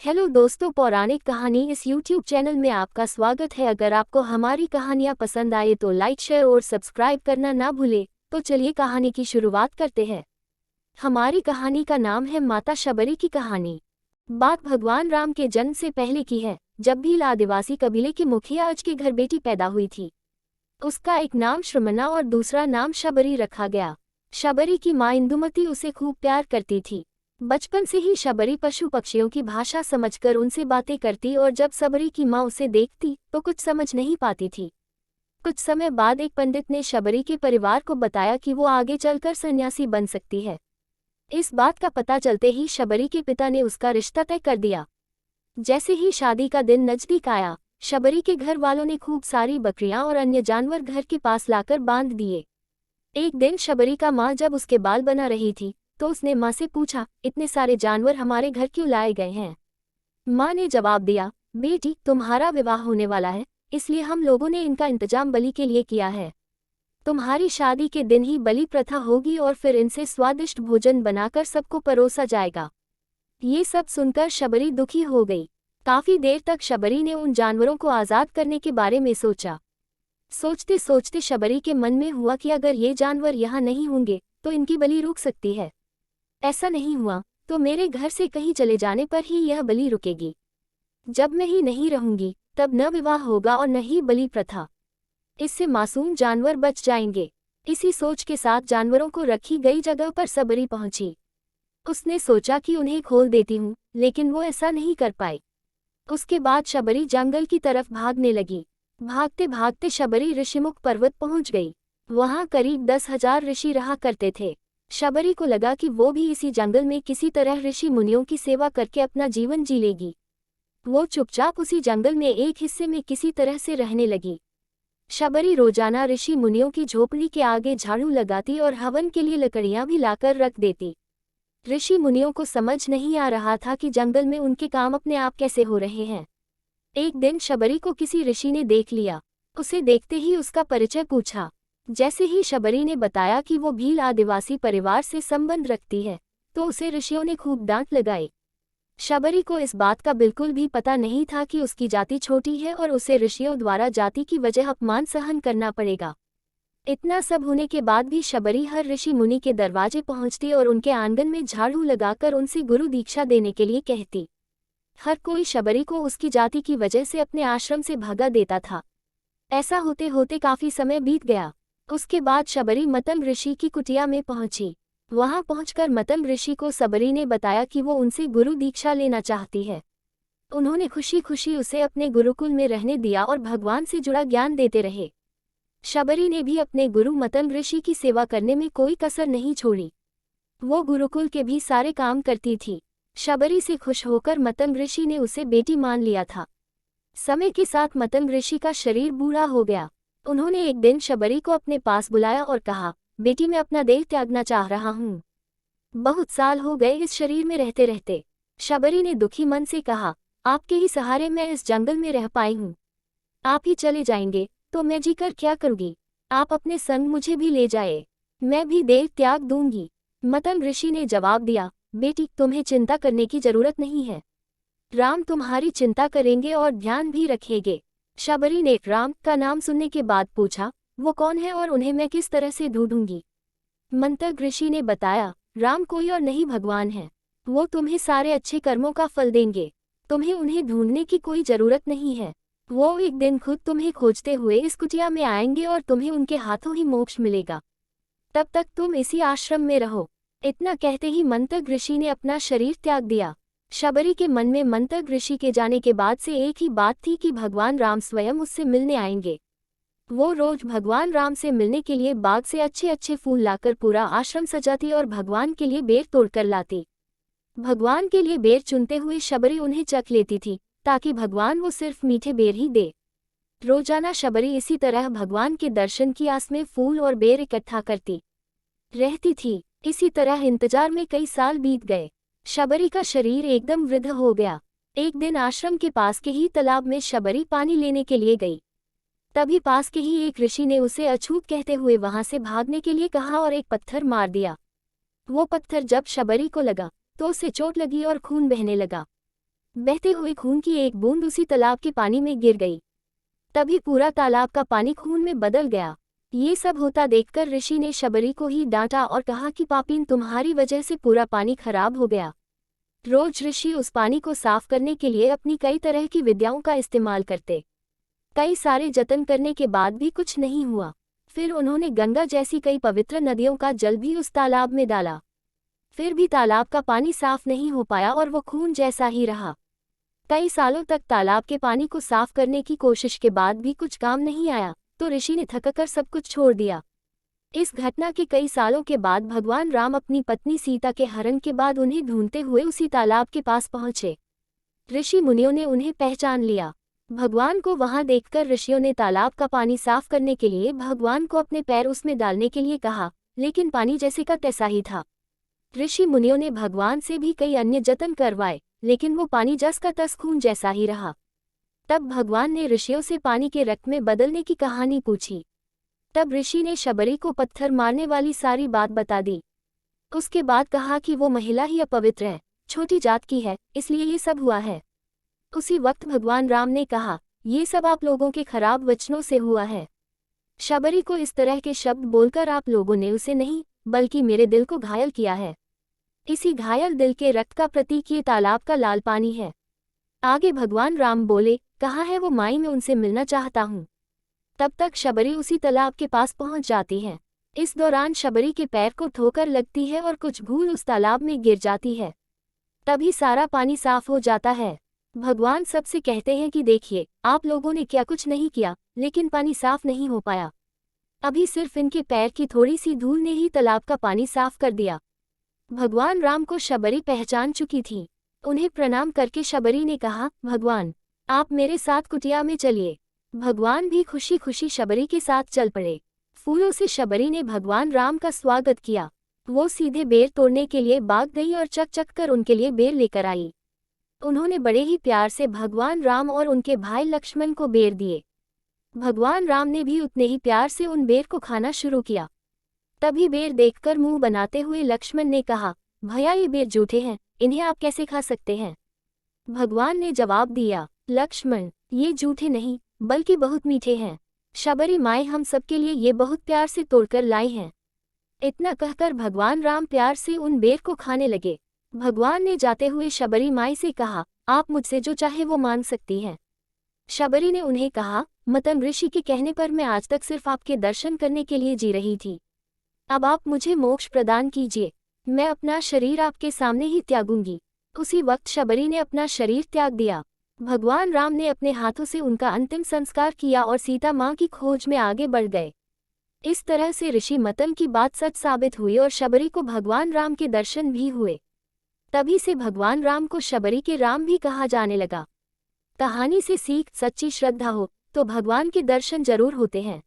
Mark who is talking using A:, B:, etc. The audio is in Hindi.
A: हेलो दोस्तों, पौराणिक कहानी इस YouTube चैनल में आपका स्वागत है। अगर आपको हमारी कहानियाँ पसंद आए तो लाइक, शेयर और सब्सक्राइब करना ना भूलें। तो चलिए कहानी की शुरुआत करते हैं। हमारी कहानी का नाम है माता शबरी की कहानी। बात भगवान राम के जन्म से पहले की है, जब भील आदिवासी कबीले के मुखिया अज के घर बेटी पैदा हुई थी। उसका एक नाम श्रमना और दूसरा नाम शबरी रखा गया। शबरी की माँ इंदुमती उसे खूब प्यार करती थी। बचपन से ही शबरी पशु पक्षियों की भाषा समझकर उनसे बातें करती और जब शबरी की माँ उसे देखती तो कुछ समझ नहीं पाती थी। कुछ समय बाद एक पंडित ने शबरी के परिवार को बताया कि वो आगे चलकर सन्यासी बन सकती है। इस बात का पता चलते ही शबरी के पिता ने उसका रिश्ता तय कर दिया। जैसे ही शादी का दिन नजदीक आया, शबरी के घर वालों ने खूब सारी बकरियां और अन्य जानवर घर के पास लाकर बांध दिए। एक दिन शबरी का माँ जब उसके बाल बना रही थी तो उसने माँ से पूछा, इतने सारे जानवर हमारे घर क्यों लाए गए हैं? माँ ने जवाब दिया, बेटी, तुम्हारा विवाह होने वाला है, इसलिए हम लोगों ने इनका इंतजाम बलि के लिए किया है। तुम्हारी शादी के दिन ही बलि प्रथा होगी और फिर इनसे स्वादिष्ट भोजन बनाकर सबको परोसा जाएगा। ये सब सुनकर शबरी दुखी हो गई। काफी देर तक शबरी ने उन जानवरों को आज़ाद करने के बारे में सोचा। सोचते सोचते शबरी के मन में हुआ कि अगर ये जानवर यहाँ नहीं होंगे तो इनकी बलि रुक सकती है। ऐसा नहीं हुआ तो मेरे घर से कहीं चले जाने पर ही यह बलि रुकेगी। जब मैं ही नहीं रहूंगी तब न विवाह होगा और न ही बलि प्रथा। इससे मासूम जानवर बच जाएंगे। इसी सोच के साथ जानवरों को रखी गई जगह पर शबरी पहुंची। उसने सोचा कि उन्हें खोल देती हूँ, लेकिन वो ऐसा नहीं कर पाई। उसके बाद शबरी जंगल की तरफ भागने लगी। भागते भागते शबरी ऋषिमुख पर्वत पहुंच गई। वहां करीब 10,000 ऋषि रहा करते थे। शबरी को लगा कि वो भी इसी जंगल में किसी तरह ऋषि मुनियों की सेवा करके अपना जीवन जी लेगी। वो चुपचाप उसी जंगल में एक हिस्से में किसी तरह से रहने लगी। शबरी रोजाना ऋषि मुनियों की झोपड़ी के आगे झाड़ू लगाती और हवन के लिए लकड़ियां भी लाकर रख देती। ऋषि मुनियों को समझ नहीं आ रहा था कि जंगल में उनके काम अपने आप कैसे हो रहे हैं। एक दिन शबरी को किसी ऋषि ने देख लिया। उसे देखते ही उसका परिचय पूछा। जैसे ही शबरी ने बताया कि वो भील आदिवासी परिवार से संबंध रखती है तो उसे ऋषियों ने खूब डांट लगाई। शबरी को इस बात का बिल्कुल भी पता नहीं था कि उसकी जाति छोटी है और उसे ऋषियों द्वारा जाति की वजह अपमान सहन करना पड़ेगा। इतना सब होने के बाद भी शबरी हर ऋषि मुनि के दरवाजे पहुंचती और उनके आंगन में झाड़ू लगाकर उनसे गुरु दीक्षा देने के लिए कहती। हर कोई शबरी को उसकी जाति की वजह से अपने आश्रम से भगा देता था। ऐसा होते होते काफी समय बीत गया। उसके बाद शबरी मतंग ऋषि की कुटिया में पहुंची। वहां पहुंचकर मतंग ऋषि को शबरी ने बताया कि वो उनसे गुरु दीक्षा लेना चाहती है। उन्होंने खुशी खुशी उसे अपने गुरुकुल में रहने दिया और भगवान से जुड़ा ज्ञान देते रहे। शबरी ने भी अपने गुरु मतंग ऋषि की सेवा करने में कोई कसर नहीं छोड़ी। वो गुरुकुल के भी सारे काम करती थी। शबरी से खुश होकर मतंग ऋषि ने उसे बेटी मान लिया था। समय के साथ मतंग ऋषि का शरीर बूढ़ा हो गया। उन्होंने एक दिन शबरी को अपने पास बुलाया और कहा, बेटी, मैं अपना देह त्यागना चाह रहा हूँ। बहुत साल हो गए इस शरीर में रहते रहते। शबरी ने दुखी मन से कहा, आपके ही सहारे मैं इस जंगल में रह पाई हूँ। आप ही चले जाएंगे तो मैं जीकर क्या करूँगी? आप अपने संग मुझे भी ले जाए, मैं भी देह त्याग दूंगी। मतंग ऋषि ने जवाब दिया, बेटी, तुम्हें चिंता करने की जरूरत नहीं है। राम तुम्हारी चिंता करेंगे और ध्यान भी रखेंगे। शबरी ने राम का नाम सुनने के बाद पूछा, वो कौन है और उन्हें मैं किस तरह से ढूंढूंगी? मंतग ऋषि ने बताया, राम कोई और नहीं भगवान है। वो तुम्हें सारे अच्छे कर्मों का फल देंगे। तुम्हें उन्हें ढूंढने की कोई जरूरत नहीं है। वो एक दिन खुद तुम्हें खोजते हुए इस कुटिया में आएंगे और तुम्हें उनके हाथों ही मोक्ष मिलेगा। तब तक तुम इसी आश्रम में रहो। इतना कहते ही मंतग ऋषि ने अपना शरीर त्याग दिया। शबरी के मन में मंतग ऋषि के जाने के बाद से एक ही बात थी कि भगवान राम स्वयं उससे मिलने आएंगे। वो रोज भगवान राम से मिलने के लिए बाग से अच्छे अच्छे फूल लाकर पूरा आश्रम सजाती और भगवान के लिए बेर तोड़कर लाती। भगवान के लिए बेर चुनते हुए शबरी उन्हें चख लेती थी ताकि भगवान वो सिर्फ मीठे बेर ही दे। रोजाना शबरी इसी तरह भगवान के दर्शन की आस में फूल और बेर इकट्ठा करती रहती थी। इसी तरह इंतजार में कई साल बीत गए। शबरी का शरीर एकदम वृद्ध हो गया। एक दिन आश्रम के पास के ही तालाब में शबरी पानी लेने के लिए गई। तभी पास के ही एक ऋषि ने उसे अछूत कहते हुए वहां से भागने के लिए कहा और एक पत्थर मार दिया। वो पत्थर जब शबरी को लगा तो उसे चोट लगी और खून बहने लगा। बहते हुए खून की एक बूंद उसी तालाब के पानी में गिर गई। तभी पूरा तालाब का पानी खून में बदल गया। ये सब होता देखकर ऋषि ने शबरी को ही डांटा और कहा कि पापीन, तुम्हारी वजह से पूरा पानी खराब हो गया। रोज ऋषि उस पानी को साफ करने के लिए अपनी कई तरह की विद्याओं का इस्तेमाल करते। कई सारे जतन करने के बाद भी कुछ नहीं हुआ। फिर उन्होंने गंगा जैसी कई पवित्र नदियों का जल भी उस तालाब में डाला, फिर भी तालाब का पानी साफ नहीं हो पाया और वो खून जैसा ही रहा। कई सालों तक तालाब के पानी को साफ करने की कोशिश के बाद भी कुछ काम नहीं आया, तो ऋषि ने थककर सब कुछ छोड़ दिया। इस घटना के कई सालों के बाद भगवान राम अपनी पत्नी सीता के हरण के बाद उन्हें ढूंढते हुए उसी तालाब के पास पहुंचे। ऋषि मुनियों ने उन्हें पहचान लिया। भगवान को वहां देखकर ऋषियों ने तालाब का पानी साफ करने के लिए भगवान को अपने पैर उसमें डालने के लिए कहा, लेकिन पानी जैसे का तैसा ही था। ऋषि मुनियों ने भगवान से भी कई अन्य जतन करवाए, लेकिन वो पानी जस का तस खून जैसा ही रहा। तब भगवान ने ऋषियों से पानी के रक्त में बदलने की कहानी पूछी। तब ऋषि ने शबरी को पत्थर मारने वाली सारी बात बता दी। उसके बाद कहा कि वो महिला ही अपवित्र है, छोटी जात की है, इसलिए ये सब हुआ है। उसी वक्त भगवान राम ने कहा, ये सब आप लोगों के खराब वचनों से हुआ है। शबरी को इस तरह के शब्द बोलकर आप लोगों ने उसे नहीं, बल्कि मेरे दिल को घायल किया है। इसी घायल दिल के रक्त का प्रतीक ये तालाब का लाल पानी है। आगे भगवान राम बोले, कहा है वो माई, मैं उनसे मिलना चाहता हूँ। तब तक शबरी उसी तालाब के पास पहुँच जाती है। इस दौरान शबरी के पैर को ठोकर लगती है और कुछ भूल उस तालाब में गिर जाती है। तभी सारा पानी साफ हो जाता है। भगवान सबसे कहते हैं कि देखिए, आप लोगों ने क्या कुछ नहीं किया, लेकिन पानी साफ नहीं हो पाया। अभी सिर्फ इनके पैर की थोड़ी सी धूल ने ही तालाब का पानी साफ कर दिया। भगवान राम को शबरी पहचान चुकी थी। उन्हें प्रणाम करके शबरी ने कहा, भगवान, आप मेरे साथ कुटिया में चलिए। भगवान भी खुशी खुशी शबरी के साथ चल पड़े। फूलों से शबरी ने भगवान राम का स्वागत किया। वो सीधे बेर तोड़ने के लिए भाग गई और चक चक कर उनके लिए बेर लेकर आई। उन्होंने बड़े ही प्यार से भगवान राम और उनके भाई लक्ष्मण को बेर दिए। भगवान राम ने भी उतने ही प्यार से उन बेर को खाना शुरू किया। तभी बेर देखकर मुंह बनाते हुए लक्ष्मण ने कहा, भैया ये बेर जूठे हैं, इन्हें आप कैसे खा सकते हैं? भगवान ने जवाब दिया, लक्ष्मण, ये जूठे नहीं, बल्कि बहुत मीठे हैं। शबरी माई हम सबके लिए ये बहुत प्यार से तोड़कर लाई हैं। इतना कहकर भगवान राम प्यार से उन बेर को खाने लगे। भगवान ने जाते हुए शबरी माई से कहा, आप मुझसे जो चाहे वो मांग सकती हैं। शबरी ने उन्हें कहा, मतम ऋषि के कहने पर मैं आज तक सिर्फ आपके दर्शन करने के लिए जी रही थी। अब आप मुझे मोक्ष प्रदान कीजिए, मैं अपना शरीर आपके सामने ही त्यागूंगी। उसी वक्त शबरी ने अपना शरीर त्याग दिया। भगवान राम ने अपने हाथों से उनका अंतिम संस्कार किया और सीता माँ की खोज में आगे बढ़ गए। इस तरह से ऋषि मतम की बात सच साबित हुई और शबरी को भगवान राम के दर्शन भी हुए। तभी से भगवान राम को शबरी के राम भी कहा जाने लगा। कहानी से सीख, सच्ची श्रद्धा हो तो भगवान के दर्शन जरूर होते हैं।